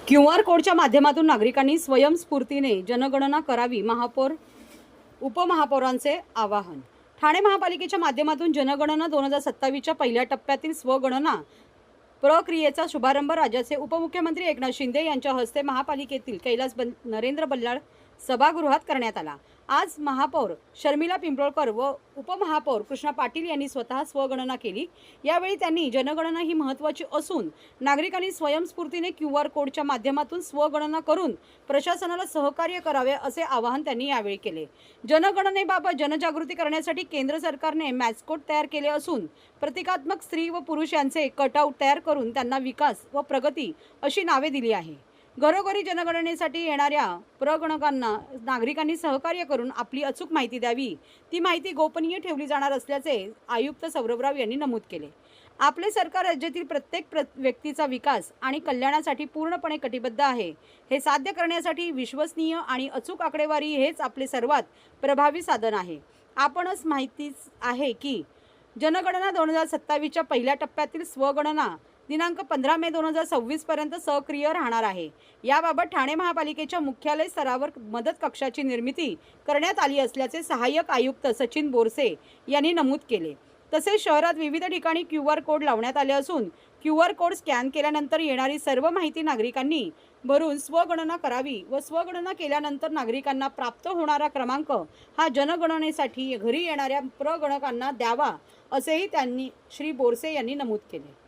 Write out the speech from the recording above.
QR कोडच्या माध्यमातून नागरिकांनी स्वयंस्फूर्तीने जनगणना करावी, उपमहापौरांचे आवाहन। ठाणे महापालिकेच्या माध्यमातून जनगणना 2027च्या पहिल्या टप्प्यातील स्वगणना प्रक्रियेचा शुभारंभ राज्याचे उपमुख्यमंत्री एकनाथ शिंदे यांच्या हस्ते महापालिकेतील नरेंद्र बल्लाळ सभागृहात करण्यात आला। आज महापौर शर्मिला पिंपळकर व उपमहापौर कृष्णा पाटील यांनी स्वतः स्वगणना केली। यावेळी त्यांनी जनगणना ही महत्त्वाची असून नागरिकांनी स्वयंस्फूर्तीने QR कोडच्या माध्यमातून स्वगणना करून प्रशासनाला सहकार्य करावे असे आवाहन त्यांनी यावेळी केले। जनगणनेबाबत जनजागृती करण्यासाठी केंद्र सरकारने मॅस्कोट तयार केले असून प्रतिकात्मक स्त्री व पुरुष यांचे कटआउट तयार करून त्यांना विकास व प्रगती अशी नावे दिली आहे। घरोघरी जनगणनेसाठी येणाऱ्या प्रगणकांना नागरिकांनी सहकार्य करून आपली अचूक माहिती द्यावी। ती माहिती गोपनीय ठेवली जाणार असल्याचे आयुक्त सौरभराव यांनी नमूद केले। आपले सरकार राज्यातील प्रत्येक व्यक्तीचा विकास आणि कल्याणासाठी पूर्णपणे कटिबद्ध आहे। हे साध्य करण्यासाठी विश्वसनीय आणि अचूक आकडेवारी हेच आपले सर्वात प्रभावी साधन आहे। आपणच माहितीच आहे की जनगणना 2027च्या पहिल्या टप्प्यातील स्वगणना दिनांक 15 मे 2026 पर्यंत सक्रिय राहणार आहे। याबाबत ठाणे महापालिकेच्या मुख्यालय स्तरावर मदत कक्षाची निर्मिती करण्यात आली असल्याचे सहाय्यक आयुक्त सचिन बोरसे यांनी नमूद केले। तसेच शहरात विविध ठिकाणी QR कोड लावण्यात आले असून QR कोड स्कॅन केल्यानंतर येणारी सर्व माहिती नागरिकांनी भरून स्वगणना करावी व स्वगणना केल्यानंतर नागरिकांना प्राप्त होणारा क्रमांक हा जनगणनेसाठी घरी येणाऱ्या प्रगणकांना द्यावा असेही श्री बोरसे यांनी नमूद केले।